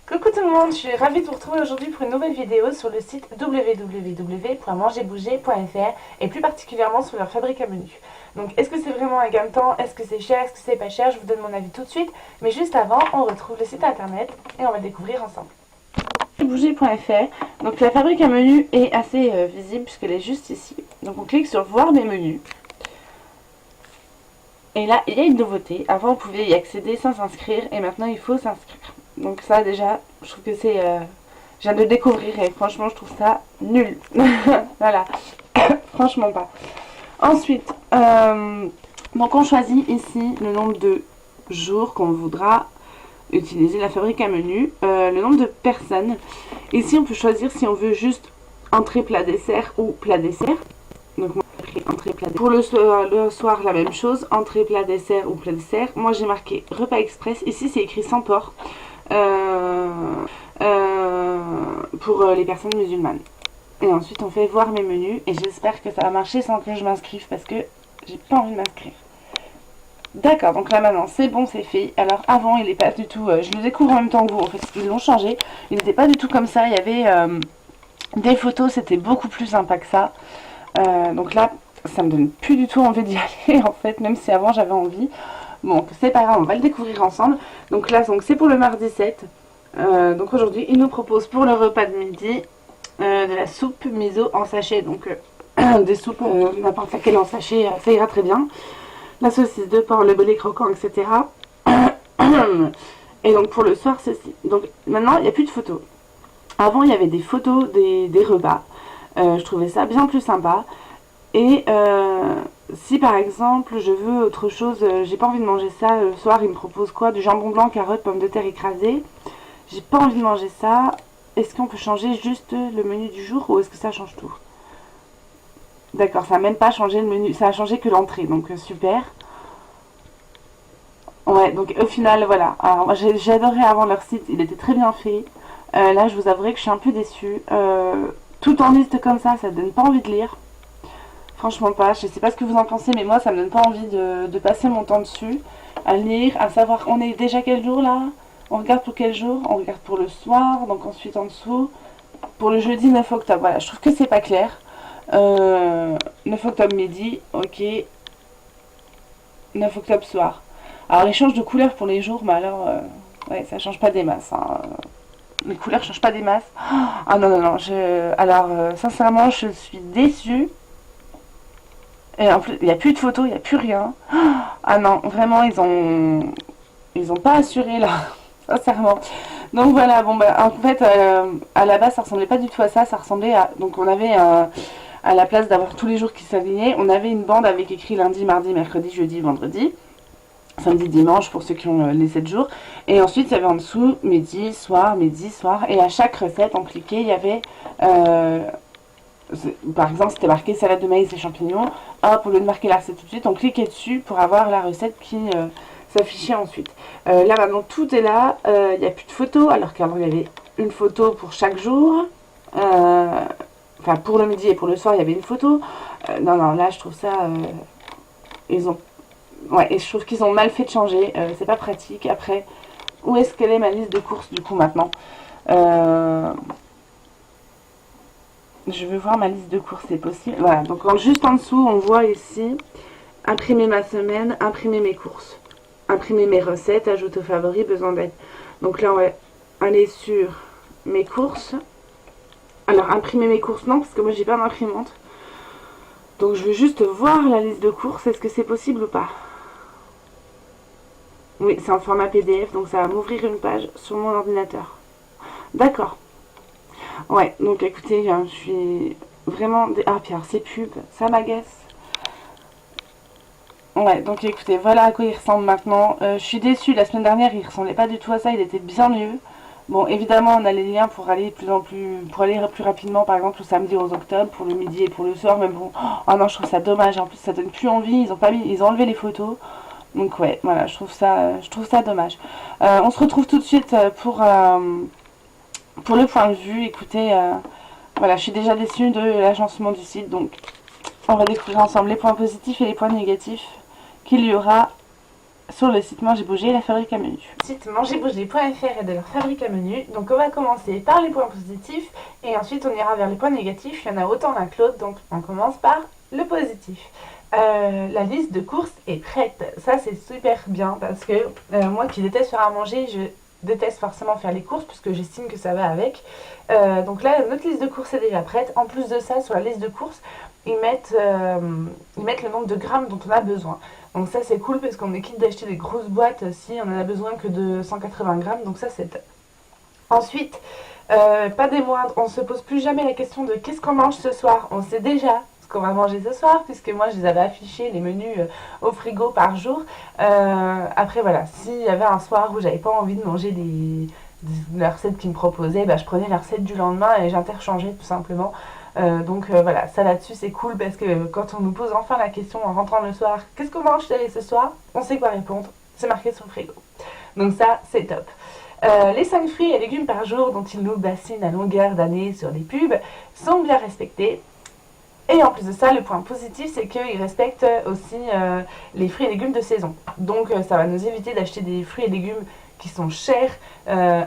Coucou tout le monde, je suis ravie de vous retrouver aujourd'hui pour une nouvelle vidéo sur le site www.mangerbouger.fr et plus particulièrement sur leur fabrique à menus. Donc est-ce que c'est vraiment un gain de temps, est-ce que c'est cher, est-ce que c'est pas cher, je vous donne mon avis tout de suite. Mais juste avant, on retrouve le site internet et on va le découvrir ensemble. Bouger.fr, donc la fabrique à menus est assez visible puisqu'elle est juste ici. Donc on clique sur voir mes menus. Et là, il y a une nouveauté. Avant, on pouvait y accéder sans s'inscrire et maintenant il faut s'inscrire. Donc ça déjà, je trouve que c'est... je viens de le découvrir et franchement je trouve ça nul. Voilà, franchement pas. Ensuite, donc on choisit ici le nombre de jours qu'on voudra utiliser la fabrique à menu, le nombre de personnes. Ici on peut choisir si on veut juste entrée, plat, dessert ou plat, dessert. Donc moi j'ai pris entrée, plat, dessert. Pour le soir la même chose, entrée, plat, dessert ou plat, dessert. Moi j'ai marqué repas express, ici c'est écrit sans porc. Pour les personnes musulmanes. Et ensuite on fait voir mes menus et j'espère que ça va marcher sans que je m'inscrive parce que j'ai pas envie de m'inscrire. D'accord, donc là maintenant c'est bon, c'est fait. Alors avant il est pas du tout, je le découvre en même temps que vous en fait, ils l'ont changé. Il n'était pas du tout comme ça, il y avait des photos, c'était beaucoup plus sympa que ça. Donc là ça me donne plus du tout envie d'y aller en fait, même si avant j'avais envie. Bon, c'est pas grave, on va le découvrir ensemble. Donc là, c'est pour le mardi 7. Donc aujourd'hui, il nous propose pour le repas de midi de la soupe miso en sachet. Donc des soupes, n'importe laquelle en sachet, ça ira très bien. La saucisse de porc, le bolet croquant, etc. Et donc pour le soir, ceci. Donc maintenant, il n'y a plus de photos. Avant, il y avait des photos des repas. Je trouvais ça bien plus sympa. Et si par exemple je veux autre chose, j'ai pas envie de manger ça le soir, il me propose quoi? Du jambon blanc, carottes, pommes de terre écrasées. J'ai pas envie de manger ça. Est-ce qu'on peut changer juste le menu du jour ou est-ce que ça change tout? D'accord, ça n'a même pas changé le menu, ça a changé que l'entrée, donc super. Ouais, donc au final, voilà. Alors j'ai adoré avant leur site, il était très bien fait. Là, je vous avouerai que je suis un peu déçue. Tout en liste comme ça donne pas envie de lire. Franchement pas, je sais pas ce que vous en pensez, mais moi ça me donne pas envie de passer mon temps dessus, à lire, à savoir on est déjà quel jour là, on regarde pour quel jour, on regarde pour le soir, donc ensuite en dessous, pour le jeudi 9 octobre, voilà, je trouve que c'est pas clair. 9 octobre midi, ok, 9 octobre soir. Alors les change de couleur pour les jours, mais alors, ouais, ça change pas des masses, hein. Les couleurs changent pas des masses. Ah non, non, non, alors sincèrement je suis déçue. Et en plus, il n'y a plus de photos, il n'y a plus rien. Ah non, vraiment, ils ont pas assuré là, sincèrement. Donc voilà, bon bah en fait, à la base, ça ressemblait pas du tout à ça. Ça ressemblait à, donc on avait à la place d'avoir tous les jours qui s'alignaient, on avait une bande avec écrit lundi, mardi, mercredi, jeudi, vendredi, samedi, dimanche pour ceux qui ont les 7 jours. Et ensuite, il y avait en dessous midi, soir, et à chaque recette, on cliquait, il y avait par exemple, c'était marqué salade de maïs et champignons. Hop, au lieu de marquer la recette tout de suite, on cliquait dessus pour avoir la recette qui s'affichait ensuite. Là maintenant, tout est là. Il n'y a plus de photos, alors qu'avant il y avait une photo pour chaque jour. Enfin, pour le midi et pour le soir, il y avait une photo. Non, non, là, je trouve ça... ils ont... Ouais, et je trouve qu'ils ont mal fait de changer. C'est pas pratique. Après, où est-ce qu'elle est ma liste de courses, du coup, maintenant je veux voir ma liste de courses, c'est possible. Voilà, donc juste en dessous, on voit ici imprimer ma semaine, imprimer mes courses, imprimer mes recettes, ajouter aux favoris, besoin d'aide. Donc là, on va aller sur mes courses. Alors, imprimer mes courses, non, parce que moi, j'ai pas d'imprimante. Donc, je veux juste voir la liste de courses. Est-ce que c'est possible ou pas? Oui, c'est en format PDF, donc ça va m'ouvrir une page sur mon ordinateur. D'accord. Ouais, donc écoutez, je suis vraiment... Ah, puis alors ces pubs, ça m'agace. Ouais, donc écoutez, voilà à quoi il ressemble maintenant. Je suis déçue, la semaine dernière, il ressemblait pas du tout à ça, il était bien mieux. Bon, évidemment, on a les liens pour aller pour aller plus rapidement, par exemple, au samedi 11 octobre, pour le midi et pour le soir, mais bon... Oh non, je trouve ça dommage, en plus, ça donne plus envie, ils ont enlevé les photos. Donc ouais, voilà, je trouve ça dommage. On se retrouve tout de suite pour le point de vue. Écoutez, voilà, je suis déjà déçue de l'agencement du site, donc on va découvrir ensemble les points positifs et les points négatifs qu'il y aura sur le site Manger Bouger et la fabrique à menu. Le site mangerbouger.fr et de leur fabrique à menu. Donc on va commencer par les points positifs et ensuite on ira vers les points négatifs. Il y en a autant l'un que l'autre, donc on commence par le positif. La liste de courses est prête. Ça c'est super bien parce que moi qui déteste faire à manger, je déteste forcément faire les courses puisque j'estime que ça va avec. Donc là notre liste de courses est déjà prête. En plus de ça, sur la liste de courses, ils mettent le nombre de grammes dont on a besoin. Donc ça c'est cool parce qu'on est quitte d'acheter des grosses boîtes si on en a besoin que de 180 grammes. Donc ça c'est top. Ensuite, pas des moindres, on se pose plus jamais la question de qu'est-ce qu'on mange ce soir. On sait déjà ce qu'on va manger ce soir puisque moi je les avais affichés les menus au frigo par jour. Après voilà, s'il y avait un soir où j'avais pas envie de manger la recette qu'ils me proposaient, bah, je prenais la recette du lendemain et j'interchangeais tout simplement. Donc voilà, ça là-dessus c'est cool parce que quand on nous pose enfin la question en rentrant le soir, qu'est-ce qu'on mange ce soir, on sait quoi répondre, c'est marqué sur le frigo. Donc ça c'est top. Les 5 fruits et légumes par jour dont ils nous bassinent à longueur d'année sur les pubs sont bien respectés. Et en plus de ça, le point positif, c'est qu'ils respectent aussi les fruits et légumes de saison. Donc ça va nous éviter d'acheter des fruits et légumes qui sont chers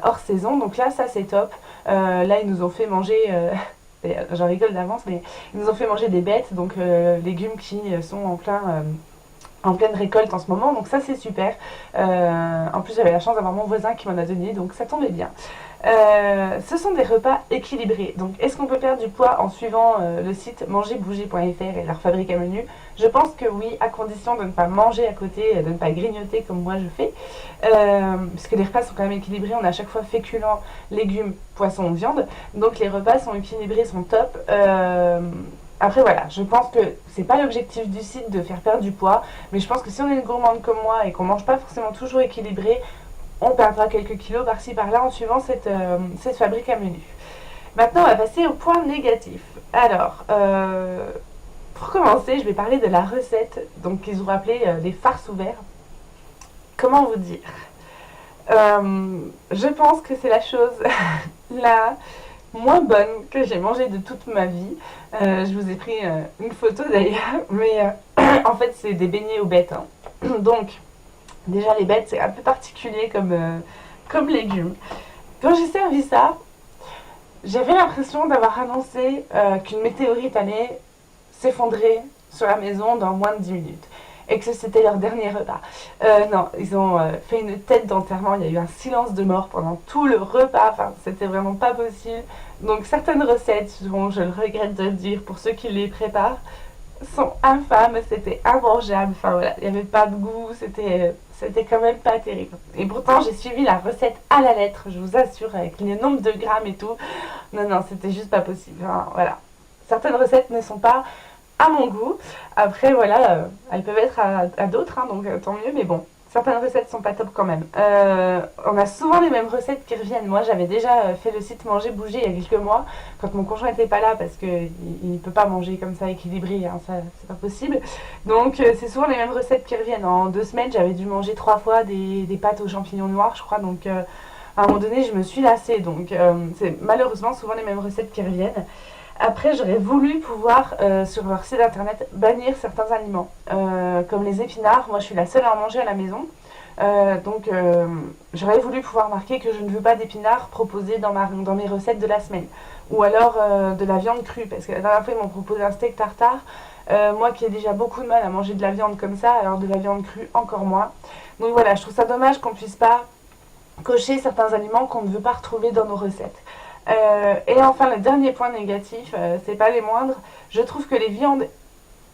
hors saison. Donc là, ça c'est top. Là, ils nous ont fait manger, j'en rigole d'avance, mais ils nous ont fait manger des bêtes, donc légumes qui sont en pleine récolte en ce moment, donc ça c'est super. En plus j'avais la chance d'avoir mon voisin qui m'en a donné, donc ça tombait bien. Ce sont des repas équilibrés. Donc est-ce qu'on peut perdre du poids en suivant le site mangerbouger.fr et leur fabrique à menu? Je pense que oui, à condition de ne pas manger à côté, de ne pas grignoter comme moi je fais. Puisque les repas sont quand même équilibrés, on a à chaque fois féculents, légumes, poissons, viande. Donc les repas sont équilibrés, sont top. Après voilà, je pense que c'est pas l'objectif du site de faire perdre du poids, mais je pense que si on est une gourmande comme moi et qu'on mange pas forcément toujours équilibré, on perdra quelques kilos par-ci par-là en suivant cette fabrique à menu. Maintenant on va passer au point négatif. Alors, pour commencer, je vais parler de la recette, donc qu'ils ont appelée les farces ouverts. Comment vous dire Je pense que c'est la chose la moins bonne que j'ai mangée de toute ma vie. Je vous ai pris une photo d'ailleurs, mais en fait c'est des beignets aux bêtes. Hein. Donc déjà les bêtes c'est un peu particulier comme légumes. Quand j'ai servi ça, j'avais l'impression d'avoir annoncé qu'une météorite allait s'effondrer sur la maison dans moins de 10 minutes. Et que c'était leur dernier repas. Non, ils ont fait une tête d'enterrement, il y a eu un silence de mort pendant tout le repas, enfin c'était vraiment pas possible. Donc certaines recettes, dont je le regrette de le dire pour ceux qui les préparent, sont infâmes, c'était immangeable, enfin voilà, il n'y avait pas de goût, c'était quand même pas terrible. Et pourtant j'ai suivi la recette à la lettre, je vous assure, avec le nombre de grammes et tout. Non, c'était juste pas possible, enfin, voilà. Certaines recettes ne sont pas à mon goût. Après, voilà, elles peuvent être à d'autres, hein, donc tant mieux, mais bon, certaines recettes sont pas top quand même. On a souvent les mêmes recettes qui reviennent. Moi, j'avais déjà fait le site Manger Bouger il y a quelques mois, quand mon conjoint n'était pas là, parce qu'il ne peut pas manger comme ça équilibré, hein, ça c'est pas possible. Donc, c'est souvent les mêmes recettes qui reviennent. En 2 semaines, j'avais dû manger 3 fois des pâtes aux champignons noirs, je crois, donc à un moment donné, je me suis lassée. Donc, c'est malheureusement souvent les mêmes recettes qui reviennent. Après, j'aurais voulu pouvoir, sur leur site internet, bannir certains aliments, comme les épinards. Moi, je suis la seule à en manger à la maison. Donc, j'aurais voulu pouvoir marquer que je ne veux pas d'épinards proposés dans mes recettes de la semaine. Ou alors de la viande crue, parce que la dernière fois, ils m'ont proposé un steak tartare. Moi qui ai déjà beaucoup de mal à manger de la viande comme ça, alors de la viande crue encore moins. Donc voilà, je trouve ça dommage qu'on ne puisse pas cocher certains aliments qu'on ne veut pas retrouver dans nos recettes. Et enfin, le dernier point négatif, c'est pas les moindres, je trouve que les viandes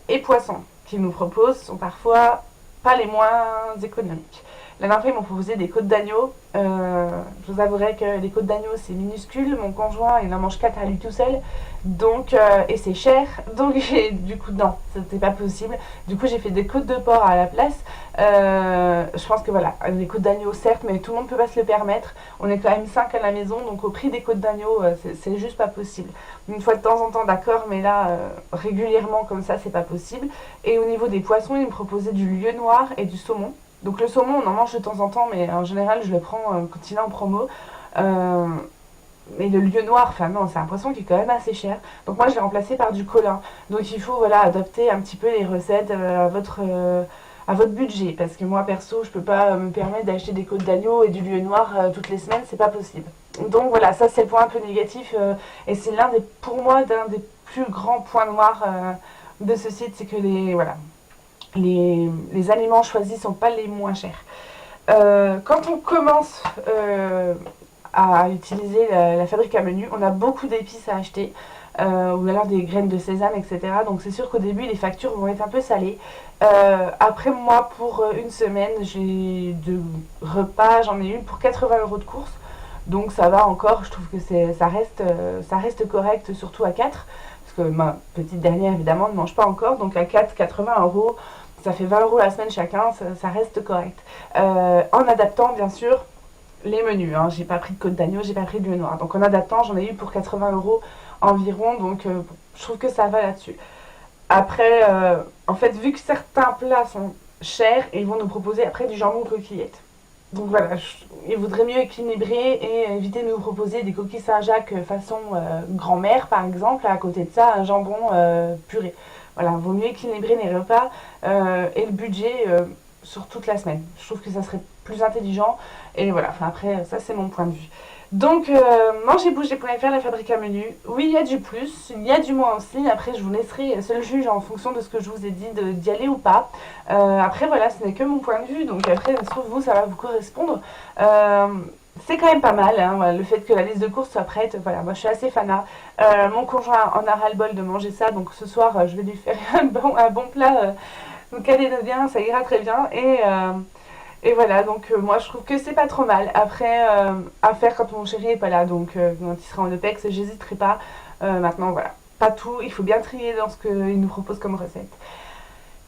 et poissons qu'ils nous proposent sont parfois pas les moins économiques. La dernière fois, ils m'ont proposé des côtes d'agneau. Je vous avouerai que les côtes d'agneau, c'est minuscule. Mon conjoint, il en mange 4 à lui tout seul. Donc, et c'est cher. Donc, du coup, non, c'était pas possible. Du coup, j'ai fait des côtes de porc à la place. Je pense que voilà, les côtes d'agneau, certes, mais tout le monde peut pas se le permettre. On est quand même 5 à la maison. Donc, au prix des côtes d'agneau, c'est juste pas possible. Une fois de temps en temps, d'accord, mais là, régulièrement comme ça, c'est pas possible. Et au niveau des poissons, ils me proposaient du lieu noir et du saumon. Donc le saumon, on en mange de temps en temps, mais en général, je le prends quand il est en promo. Mais le lieu noir, enfin non, c'est un poisson qui est quand même assez cher. Donc moi, je l'ai remplacé par du colin. Donc il faut voilà, adapter un petit peu les recettes à votre budget, parce que moi perso je peux pas me permettre d'acheter des côtes d'agneau et du lieu noir toutes les semaines, c'est pas possible. Donc voilà, ça c'est le point un peu négatif et c'est pour moi d'un des plus grands points noirs de ce site, c'est que les aliments choisis sont pas les moins chers. Quand on commence à utiliser la fabrique à menu, on a beaucoup d'épices à acheter. Ou alors des graines de sésame, etc. Donc c'est sûr qu'au début les factures vont être un peu salées. Après moi pour une semaine j'ai deux repas, j'en ai une pour 80 euros de course. Donc ça va encore, je trouve que ça reste correct, surtout à 4. Parce que ma petite dernière évidemment ne mange pas encore, donc à 4, 80 euros, ça fait 20 euros la semaine chacun, ça reste correct. En adaptant bien sûr les menus, hein. J'ai pas pris de côte d'agneau, j'ai pas pris de lieu noir. Donc en adaptant, j'en ai eu pour 80 euros environ, donc je trouve que ça va là-dessus. Après, en fait, vu que certains plats sont chers, ils vont nous proposer après du jambon coquillette. Donc voilà, il vaudrait mieux équilibrer et éviter de nous proposer des coquilles Saint-Jacques façon grand-mère par exemple, à côté de ça un jambon puré. Voilà, vaut mieux équilibrer les repas et le budget sur toute la semaine. Je trouve que ça serait plus intelligent et voilà, enfin après ça c'est mon point de vue. Donc mangerbouger.fr, la fabrique à menu, oui il y a du plus, il y a du moins aussi, après je vous laisserai seul juge en fonction de ce que je vous ai dit d'y aller ou pas. Après voilà, ce n'est que mon point de vue, donc après je trouve vous ça va vous correspondre. C'est quand même pas mal, hein, voilà, le fait que la liste de courses soit prête, voilà, moi je suis assez fanat. Mon conjoint en a ras le bol de manger ça, donc ce soir je vais lui faire un bon plat, donc calez-le bien, ça ira très bien, et voilà, donc moi je trouve que c'est pas trop mal. Après, à faire quand mon chéri est pas là, donc quand il sera en OPEX, j'hésiterai pas. Maintenant, voilà, pas tout, il faut bien trier dans ce qu'il nous propose comme recette.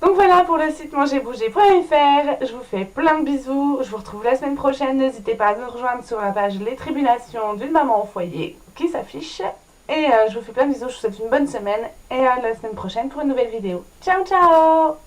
Donc voilà pour le site mangerbouger.fr, je vous fais plein de bisous, je vous retrouve la semaine prochaine, n'hésitez pas à nous rejoindre sur la page Les Tribulations d'une maman au foyer qui s'affiche. Et je vous fais plein de bisous, je vous souhaite une bonne semaine et à la semaine prochaine pour une nouvelle vidéo. Ciao ciao!